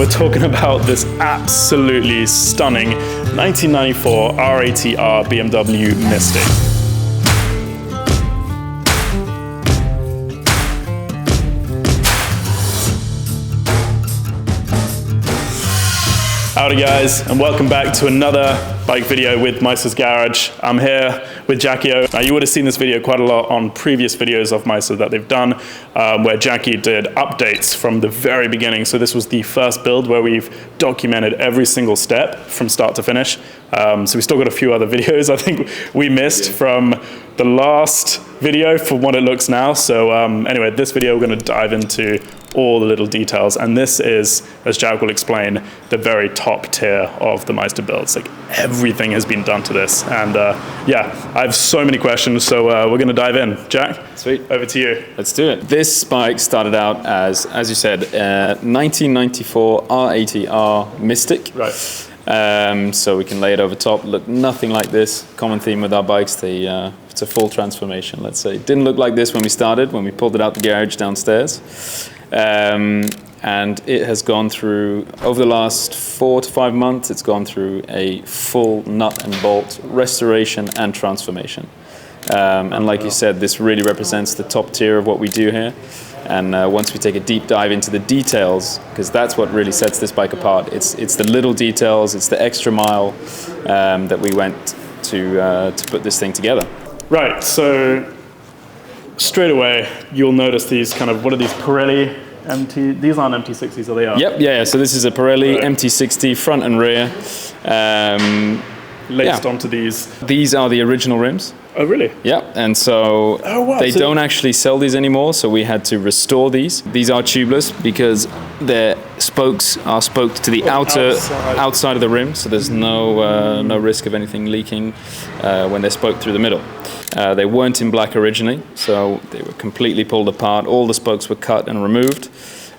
We're talking about this absolutely stunning 1994 R80R BMW Mystic. Howdy guys, and welcome back to another bike video with Meister's Garage. I'm here with Jackie O. Now you would have seen this video quite a lot on previous videos of Meister that they've done, where Jackie did updates from the very beginning. So this was the first build where we've documented every single step from start to finish. So we still got a few other videos I think we missed from the last video for what it looks now. So anyway, this video we're going to dive into all the little details, and this is, as Jack will explain, the very top tier of the Meister builds. Like everything has been done to this, and yeah, I have so many questions, so we're going to dive in. Jack, sweet, over to you. Let's do it. This bike started out as you said, 1994 R80R Mystic. Right. So we can lay it over top. Look nothing like this. Common theme with our bikes. It's a full transformation. Let's say it didn't look like this when we started, when we pulled it out the garage downstairs. And it has gone through, over the last 4 to 5 months, it's gone through a full nut and bolt restoration and transformation. And like you said, this really represents the top tier of what we do here. And once we take a deep dive into the details, because that's what really sets this bike apart, it's the little details, it's the extra mile that we went to put this thing together. Right, so straight away you'll notice these kind of, what are these, Pirelli MT, these aren't MT60s, are they? Yep, yeah, so this is a Pirelli MT60 front and rear. Laced onto these. These are the original rims. Oh really? Yeah, and so they don't actually sell these anymore, so we had to restore these. These are tubeless because their spokes are spoked to the outside of the rim, so there's no risk of anything leaking when they're spoked through the middle. They weren't in black originally, so they were completely pulled apart. All the spokes were cut and removed.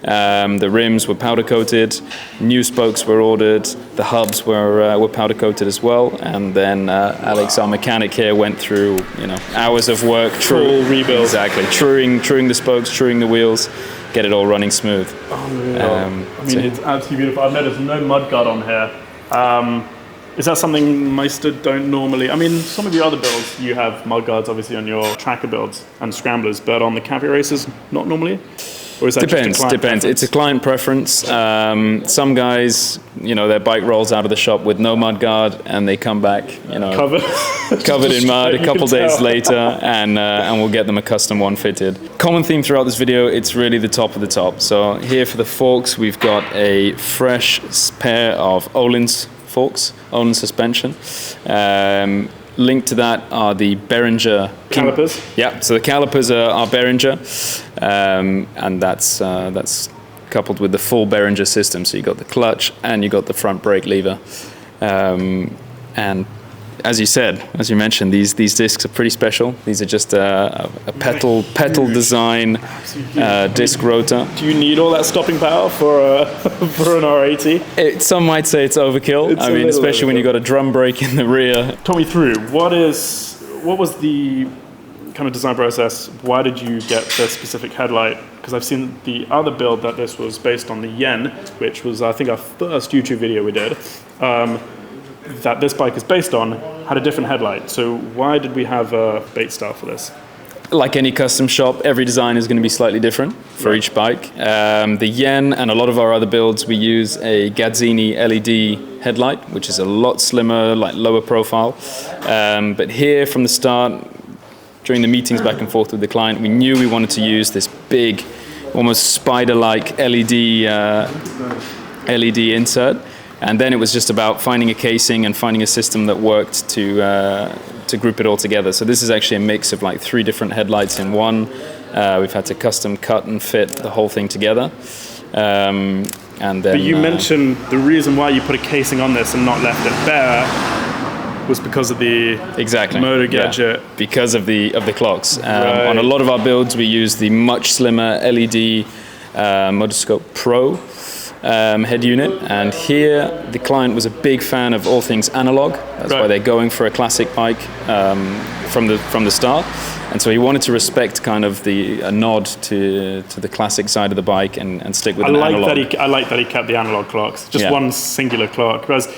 The rims were powder coated, new spokes were ordered, the hubs were powder coated as well, and then Alex, our mechanic here, went through hours of work, full rebuild, exactly, truing the spokes, truing the wheels, get it all running smooth. I mean, it's absolutely beautiful. I've noticed no mudguard on here. Is that something Meister don't normally? I mean, some of your other builds, you have mudguards obviously on your tracker builds and scramblers, but on the Café races, not normally? Or is that depends. Preference? It's a client preference. Some guys, their bike rolls out of the shop with no mudguard, and they come back, covered in mud a couple days later, and we'll get them a custom one fitted. Common theme throughout this video, it's really the top of the top. So here for the forks, we've got a fresh pair of Öhlins forks, Öhlins suspension. Linked to that are the Behringer calipers. Yeah, so the calipers are Behringer, and that's coupled with the full Behringer system. So you got the clutch and you got the front brake lever, and as you mentioned, these discs are pretty special. These are just a petal design disc rotor. Do you need all that stopping power for an R80? Some might say it's overkill. I mean, especially when you got a drum brake in the rear. Talk me through what was the kind of design process? Why did you get the specific headlight? Because I've seen the other build that this was based on, the Yen, which was I think our first YouTube video we did. That this bike is based on, had a different headlight. So why did we have a bait style for this? Like any custom shop, every design is going to be slightly different for each bike. The Yen and a lot of our other builds, we use a Gazzini LED headlight, which is a lot slimmer, like lower profile. But here from the start, during the meetings back and forth with the client, we knew we wanted to use this big, almost spider-like LED insert. And then it was just about finding a casing and finding a system that worked to group it all together. So this is actually a mix of like 3 different headlights in one. We've had to custom cut and fit the whole thing together. And then, but you mentioned the reason why you put a casing on this and not left it bare was because of the motor gadget. Yeah, because of the clocks. On a lot of our builds, we use the much slimmer LED Motorscope Pro head unit, and here the client was a big fan of all things analog. That's why they're going for a classic bike, from the start. And so he wanted to respect kind of a nod to the classic side of the bike and stick with an analog. I like that he kept the analog clocks, just one singular clock, because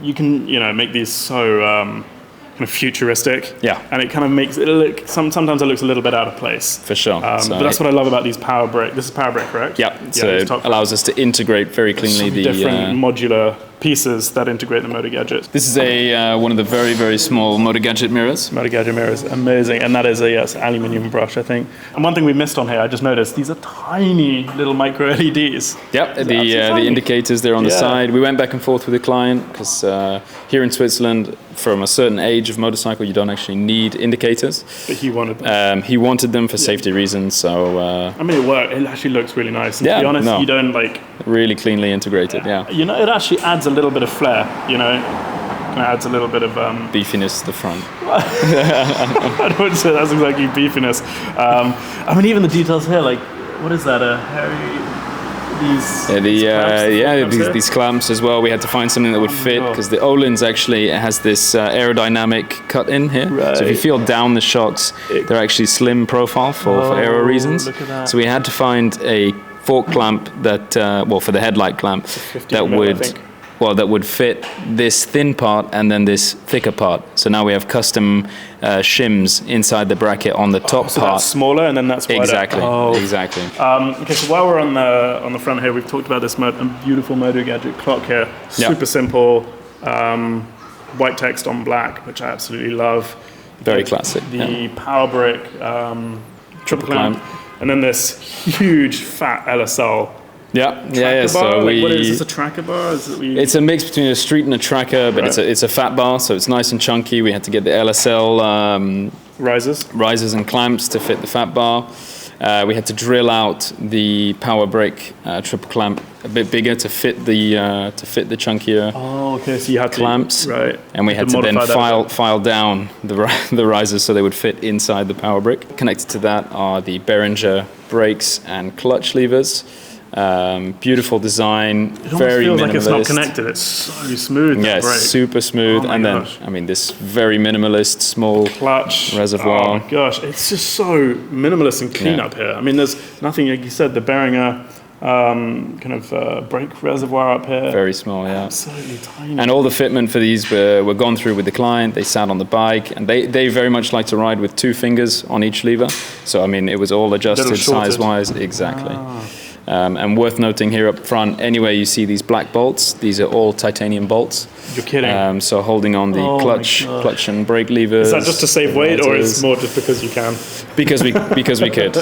you can make these so kind of futuristic. Yeah. And it kind of makes it look, sometimes it looks a little bit out of place. For sure. But that's what I love about these power brake. This is power brake, correct? Yeah. So it allows us to integrate very cleanly the different modular pieces that integrate the Motor Gadget. This is one of the very, very small Motor Gadget mirrors. Motor Gadget mirrors, amazing. And that is a aluminium brush, I think. And one thing we missed on here, I just noticed, these are tiny little micro LEDs. Yep, the indicators there on the side. We went back and forth with the client because here in Switzerland, from a certain age of motorcycle, you don't actually need indicators. But he wanted them. He wanted them for safety reasons, so... I mean, it worked. It actually looks really nice. And to be honest, you don't really cleanly integrated, it actually adds a little bit of flair, Kind of adds a little bit of... beefiness to the front. I wouldn't say that's exactly beefiness. I mean, even the details here, what is that? A hairy... These clamps as well. We had to find something that would fit because the Öhlins actually has this aerodynamic cut in here. Right. So if you feel down the shocks, they're actually slim profile for aero reasons. Look at that. So we had to find a fork clamp that, for the headlight clamp, that would fit this thin part and then this thicker part. So now we have custom shims inside the bracket on the top so part. That's smaller and then that's wider. Exactly. Exactly. Okay, so while we're on the front here, we've talked about this beautiful Motor Gadget clock here. Super simple, white text on black, which I absolutely love. Very classic. The power brick triple clamp, and then this huge fat LSL. So what is this, a tracker bar? It's a mix between a street and a tracker, but it's a fat bar, so it's nice and chunky. We had to get the LSL risers and clamps to fit the fat bar. We had to drill out the power brake triple clamp a bit bigger to fit the chunkier so you had clamps, right? And we had to then file down the risers so they would fit inside the power brick. Connected to that are the Behringer brakes and clutch levers. Beautiful design, very minimalist. Like it's not connected. It's so smooth. Yes, super smooth. Then, this very minimalist, small clutch reservoir. Oh gosh, it's just so minimalist and clean up here. I mean, there's nothing, like you said, the Behringer brake reservoir up here. Very small, Absolutely tiny. And all the fitment for these were gone through with the client. They sat on the bike, and they very much like to ride with 2 fingers on each lever. So, I mean, it was all adjusted size-wise. Exactly. And worth noting here up front, anywhere you see these black bolts, these are all titanium bolts. You're kidding. So holding on the clutch and brake levers. Is that just to save weight, or is it more just because you can? Because we could.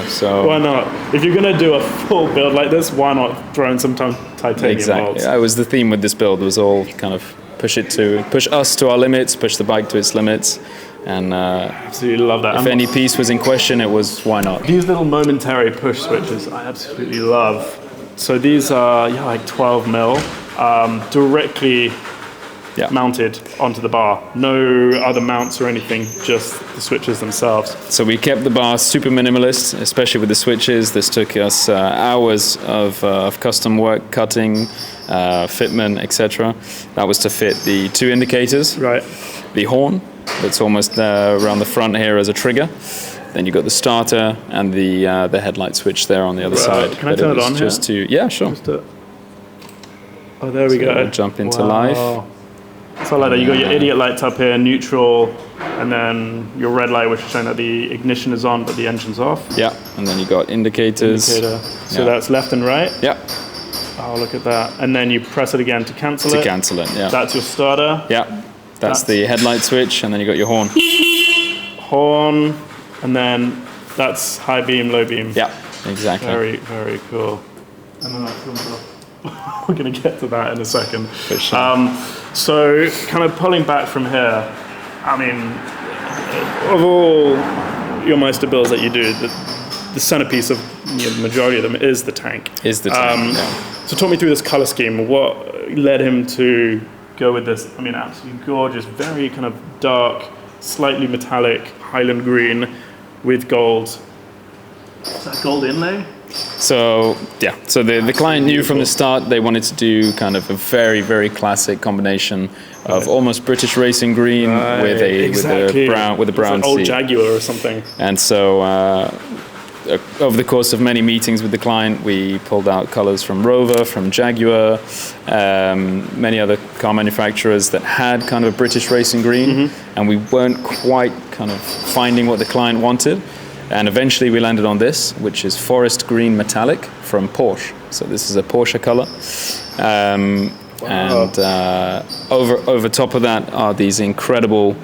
So why not? If you're going to do a full build like this, why not throw in some titanium bolts? It was the theme with this build, was all kind of push us to our limits, push the bike to its limits. And absolutely love that. If any piece was in question, it was why not? These little momentary push switches, I absolutely love. So these are 12 mil, directly mounted onto the bar. No other mounts or anything, just the switches themselves. So we kept the bar super minimalist, especially with the switches. This took us hours of custom work, cutting, fitment, etc. That was to fit the 2 indicators, right? The horn. That's almost around the front here as a trigger. Then you've got the starter and the headlight switch there on the other side. Can I turn it on just here? Yeah, sure. There we go. We'll jump into live. So like that, you got your idiot lights up here, neutral, and then your red light, which is showing that the ignition is on, but the engine's off. Yeah, and then you got indicators. So that's left and right. Yeah. Oh, look at that. And then you press it again to cancel it. Yeah. That's your starter. Yeah. That's the headlight switch, and then you got your horn. Horn, and then that's high beam, low beam. Yeah, exactly. Very, very cool. And then we're going to get to that in a second. For sure. So, kind of pulling back from here, I mean, of all your Meister builds that you do, the centerpiece of the majority of them is the tank. So talk me through this color scheme. What led him to go with this? I mean, absolutely gorgeous, very kind of dark, slightly metallic Highland green with gold. Is that gold inlay? So yeah, so the client knew from the start they wanted to do kind of a very, very classic combination of almost British Racing Green with a brown old seat. Jaguar or something. And so over the course of many meetings with the client, we pulled out colors from Rover, from Jaguar, many other car manufacturers that had kind of a British Racing Green, and we weren't quite kind of finding what the client wanted. And eventually we landed on this, which is Forest Green Metallic from Porsche. So this is a Porsche color. And over top of that are these incredible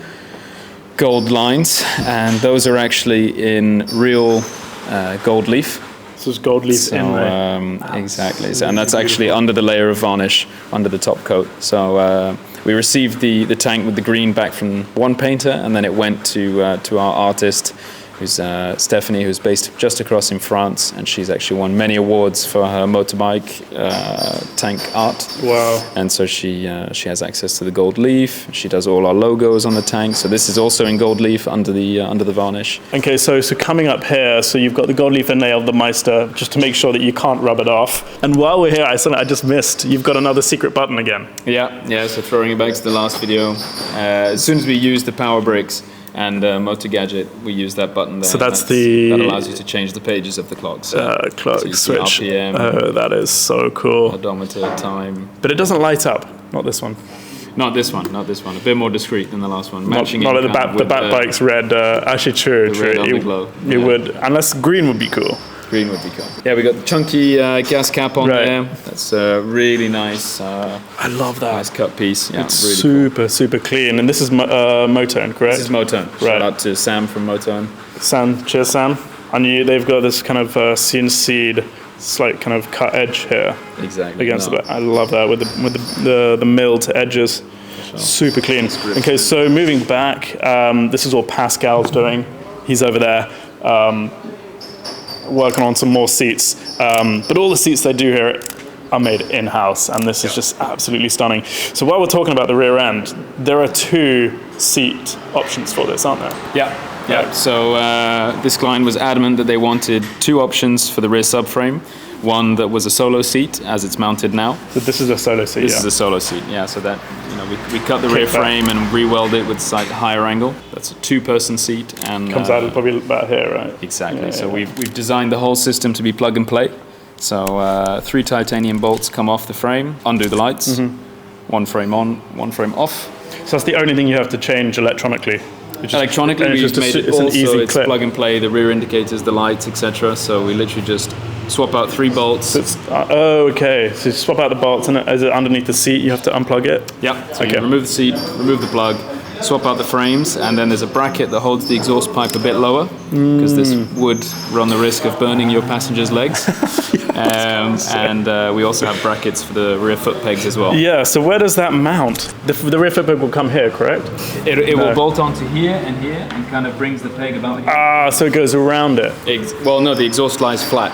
gold lines, and those are actually in real gold leaf. So it's gold leaf in there. Exactly. So, and that's actually under the layer of varnish, under the top coat. So we received the tank with the green back from one painter, and then it went to our artist, who's Stephanie, who's based just across in France, and she's actually won many awards for her motorbike tank art. Wow! And so she has access to the gold leaf. She does all our logos on the tank. So this is also in gold leaf under the varnish. Okay, so coming up here, so you've got the gold leaf inlay of the Meister, just to make sure that you can't rub it off. And while we're here, I just missed. You've got another secret button again. Yeah. So throwing it back to the last video, as soon as we use the power brakes and Motor Gadget, we use that button there. So that allows you to change the pages of the clock. So, clock so switch. RPM, oh, that is so cool. odometer, time. But it doesn't light up. Not this one. Not this one. A bit more discreet than the last one. Not like the bat bike's red. Actually, true. Red underglow. It would, unless green would be cool. Green would be cool. Yeah, we got the chunky gas cap on there. That's really nice. I love that. Nice cut piece. Yeah, it's really cool. super clean. And this is Motone, correct? This is Motone. Shout out to Sam from Motone. Sam, cheers, Sam. And they've got this kind of CNC'd, slight kind of cut edge here. Exactly. Against it. I love that with the milled edges. Sure. Super clean. Okay, so moving back, this is all Pascal's doing. He's over there. Working on some more seats, but all the seats they do here are made in-house, and this is just absolutely stunning. So while we're talking about the rear end, there are 2 seat options for this, aren't there? Yeah. So this client was adamant that they wanted 2 options for the rear subframe. One that was a solo seat, as it's mounted now. So this is a solo seat. This is a solo seat. Yeah. So that we cut the rear frame and re-weld it with slight higher angle. That's a 2-person seat and comes out probably about here, right? Exactly. So we've designed the whole system to be plug and play. So 3 titanium bolts come off the frame, undo the lights. One frame on, one frame off. So that's the only thing you have to change electronically. Electronically, we've made it an easy it's clip. plug and play. The rear indicators, the lights, etc. So we literally just swap out 3 bolts. So okay. So you swap out the bolts, and is it underneath the seat? You have to unplug it. Yeah. So you remove the seat, remove the plug, swap out the frames, and then there's a bracket that holds the exhaust pipe a bit lower, because this would run the risk of burning your passenger's legs. And we also have brackets for the rear foot pegs as well. Yeah, so where does that mount? The rear foot peg will come here, correct? It will bolt onto here, and kind of brings the peg about here. Ah, so it goes around it. Well, no, the exhaust lies flat.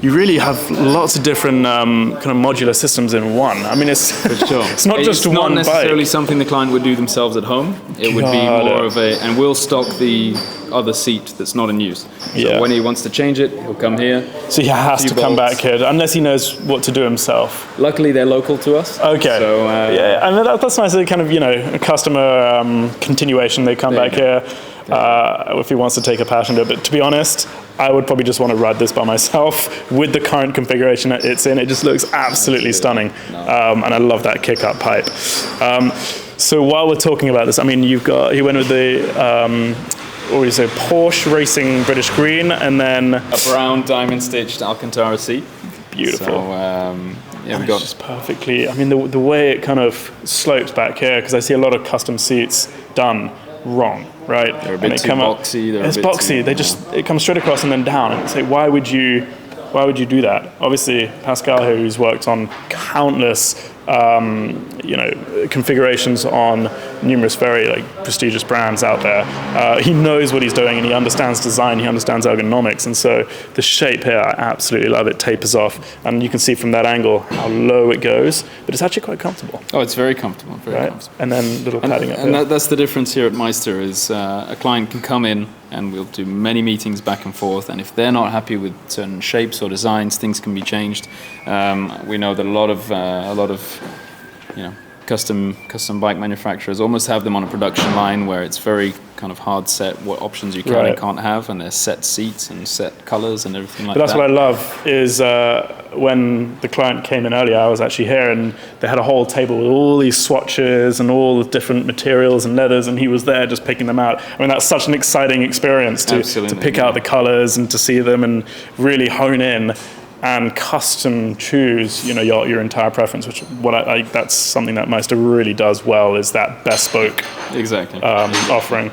You really have lots of different kind of modular systems in one. I mean, it's for sure. It's not just one bike. It's not necessarily something the client would do themselves at home. It would be more of and we'll stock the other seat that's not in use. So when he wants to change it, he'll come here. So he has to come back here, unless he knows what to do himself. Luckily, they're local to us. Okay. So, yeah, and that's nice. Kind of, a customer continuation. They come back here if he wants to take a passenger. But to be honest, I would probably just want to ride this by myself with the current configuration that it's in. It just looks absolutely stunning. And I love that kick-up pipe. So while we're talking about this, I mean, he went with the, what do you say, Porsche Racing British Green, and then a brown diamond-stitched Alcantara seat. Beautiful. So, we've got just perfectly. I mean, the way it kind of slopes back here, because I see a lot of custom seats done wrong, right? They're a bit too boxy. It's boxy. It comes straight across and then down. And it's like, why would you do that? Obviously, Pascal here, who's worked on countless, configurations on numerous very prestigious brands out there. He knows what he's doing, and he understands design, he understands ergonomics, and so the shape here, I absolutely love it. Tapers off, and you can see from that angle how low it goes, but it's actually quite comfortable. Oh, it's very comfortable, very comfortable. And then little padding up and here. that's the difference here at Meister is a client can come in and we'll do many meetings back and forth, and if they're not happy with certain shapes or designs, things can be changed. We know that a lot of custom bike manufacturers almost have them on a production line where it's very kind of hard set what options you can and can't have, and there's set seats and set colors and everything like that. But that's what I love is when the client came in earlier, I was actually here, and they had a whole table with all these swatches and all the different materials and leathers, and he was there just picking them out. I mean, that's such an exciting experience to pick out the colors and to see them and really hone in and custom choose, your entire preference, which that's something that Meister really does well, is that bespoke offering.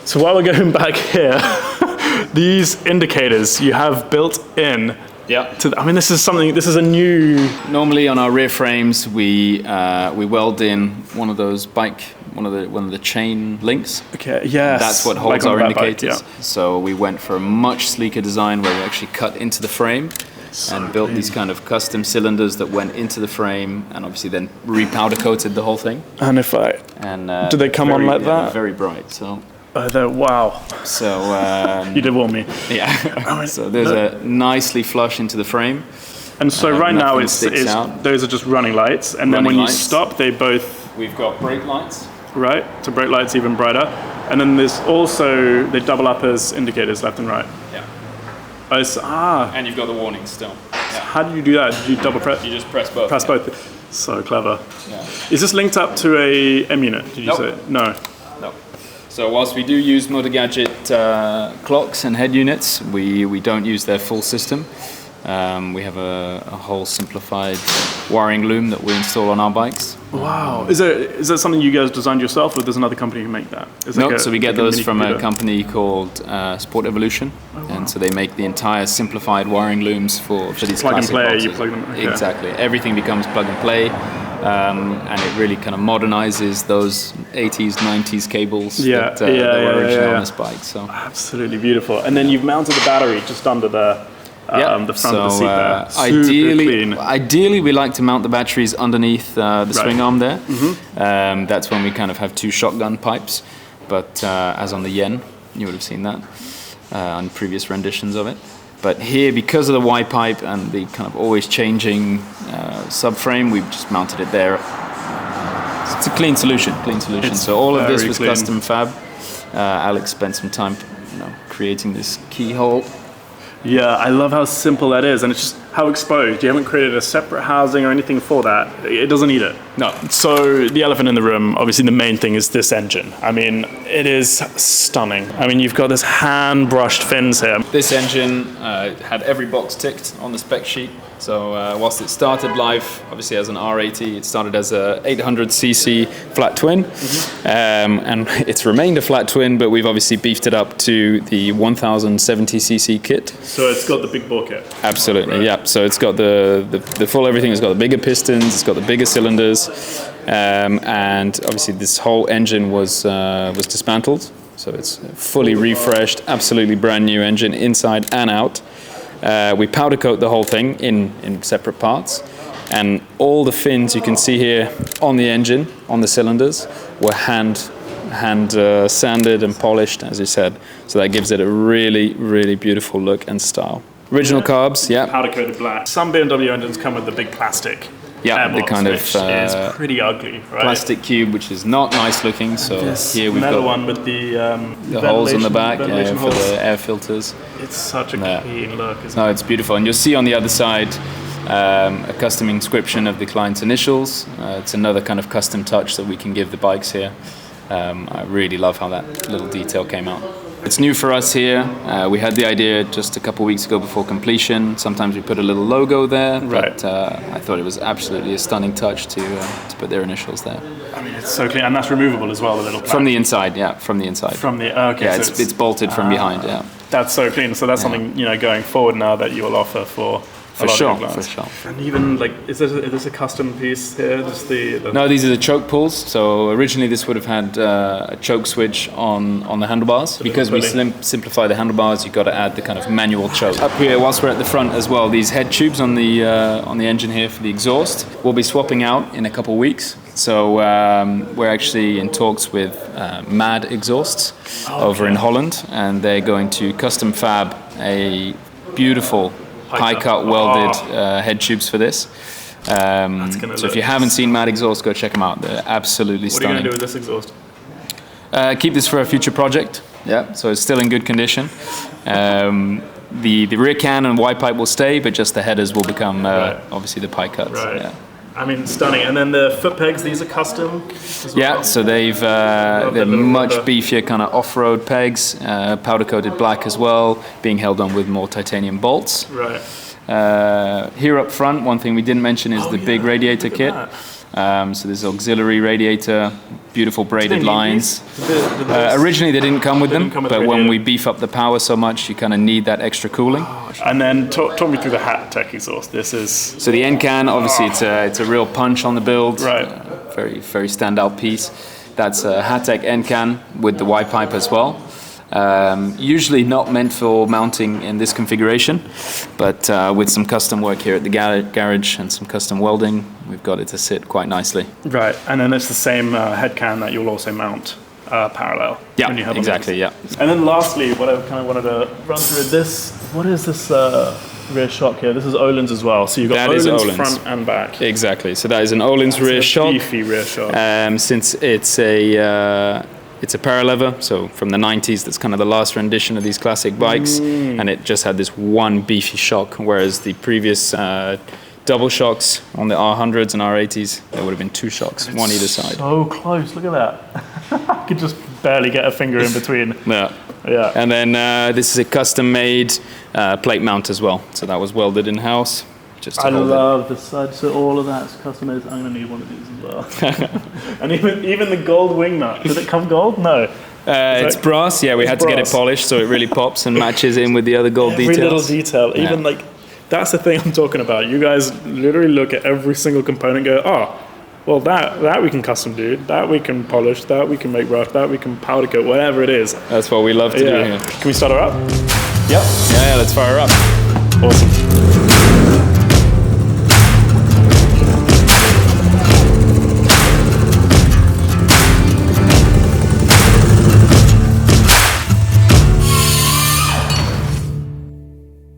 So while we're going back here, these indicators you have built in. Yeah. This is a new. Normally on our rear frames, we weld in one of the chain links. Okay. Yes. That's what holds our indicators. Bike, yeah. So we went for a much sleeker design where we actually cut into the frame and built these kind of custom cylinders that went into the frame, and obviously then repowder coated the whole thing. And do they come on like that? Very bright. So. Wow. So you did warn me. Yeah. So there's a nicely flush into the frame. And so right now those are just running lights, and then when you stop, we've got brake lights. Right. So brake lights even brighter, and then there's also they double up as indicators left and right. Yeah. And you've got the warnings still. Yeah. How do you do that? Did you double press? You just press both. Press both. So clever. Yeah. Is this linked up to a M unit? Did you say? No. So whilst we do use Motor Gadget clocks and head units, we don't use their full system. We have a whole simplified wiring loom that we install on our bikes. Wow. Is that something you guys designed yourself, or there's another company who make that? So we get those from a company called Sport Evolution. Oh, wow. And so they make the entire simplified wiring looms for these plug classic and play, boxes. you plug them. Okay. Exactly. Everything becomes plug and play. And it really kind of modernizes those 80s, 90s cables that were original on this bike. So absolutely beautiful. And then you've mounted the battery just under the front of the seat there. Ideally, we like to mount the batteries underneath the swing arm there. Mm-hmm. That's when we kind of have two shotgun pipes. But as on the Yen, you would have seen that on previous renditions of it. But here, because of the Y pipe and the kind of always changing subframe, we've just mounted it there. It's a clean solution. So all of this was custom fab. Alex spent some time, creating this keyhole. Yeah, I love how simple that is, and it's just how exposed. You haven't created a separate housing or anything for that. It doesn't need it. No. So the elephant in the room, obviously the main thing is this engine. I mean, it is stunning. I mean, you've got this hand-brushed fins here. This engine had every box ticked on the spec sheet. So whilst it started life, obviously as an R80, it started as a 800cc flat twin. Mm-hmm. And it's remained a flat twin, but we've obviously beefed it up to the 1070cc kit. So it's got the big bore kit? Absolutely, yeah. So it's got the full everything. It's got the bigger pistons, it's got the bigger cylinders, and obviously this whole engine was dismantled. So it's fully refreshed, absolutely brand new engine inside and out. We powder coat the whole thing in separate parts, and all the fins you can see here on the engine, on the cylinders, were hand sanded and polished, as you said. So that gives it a really, really beautiful look and style. Original carbs, yeah. Powder coated black. Some BMW engines come with the big plastic. Yeah, the kind of is pretty ugly, right? Plastic cube, which is not nice looking. So here we've got one with the holes in the back for the air filters. It's such a clean look, isn't it? No, it's beautiful, and you'll see on the other side a custom inscription of the client's initials. It's another kind of custom touch that we can give the bikes here. I really love how that little detail came out. It's new for us here. We had the idea just a couple of weeks ago before completion. Sometimes we put a little logo there, but I thought it was absolutely a stunning touch to put their initials there. I mean, it's so clean, and that's removable as well, the little plaque. From the inside, yeah, from the inside. Okay. So it's bolted from behind, yeah. That's so clean. So that's something, going forward now that you will offer for For sure. And even like, is this a custom piece here? Just the No, these are the choke pulls. So originally this would have had a choke switch on the handlebars. Because we simplify the handlebars, you've got to add the kind of manual choke. Up here, whilst we're at the front as well, these head tubes on the engine here for the exhaust, we'll be swapping out in a couple of weeks. So we're actually in talks with Mad Exhausts over in Holland, and they're going to custom fab a beautiful high cut welded head tubes for this. So if you haven't seen Mad Exhaust, go check them out. They're absolutely stunning. What are you going to do with this exhaust? Keep this for a future project. Yeah, so it's still in good condition. The rear can and Y pipe will stay, but just the headers will become obviously the pie cuts. Right. Yeah. I mean, stunning. And then the foot pegs, these are custom as well? Yeah, so they're much beefier kind of off-road pegs, powder-coated black as well, being held on with more titanium bolts. Right. Here up front, one thing we didn't mention is the big radiator kit. So there's auxiliary radiator, beautiful braided lines. Originally they didn't come with them, but when we beef up the power so much, you kind of need that extra cooling. And then talk me through the Hattech exhaust. This is... So the end can, obviously it's a real punch on the build. Right. Very, very standout piece. That's a Hattech end can with the Y pipe as well. Usually not meant for mounting in this configuration, but with some custom work here at the garage and some custom welding, we've got it to sit quite nicely. Right, and then it's the same head can that you'll also mount parallel. Yeah, exactly, yeah. And then lastly, what I kind of wanted to run through this, what is this rear shock here? This is Öhlins as well, so you've got Öhlins front and back. Exactly, so that is an Öhlins rear shock. Beefy rear shock. Since it's a paralever, so from the 90s, that's kind of the last rendition of these classic bikes, and it just had this one beefy shock, whereas the previous double shocks on the R100s and R80s, there would have been two shocks, one either side. So close, look at that. I could just barely get a finger in between. Yeah. And then this is a custom-made plate mount as well, so that was welded in-house. I love the side, so all of that's customized. I'm going to need one of these as well. And even the gold wing nut, did it come gold? No. It's brass, yeah, we had to get it polished so it really pops and matches in with the other gold details. Every little detail, even like, that's the thing I'm talking about. You guys literally look at every single component and go, oh, well that we can custom do, that we can polish, that we can make rough, that we can powder coat, whatever it is. That's what we love to do here. Can we start her up? Yep. Yeah, let's fire her up. Awesome.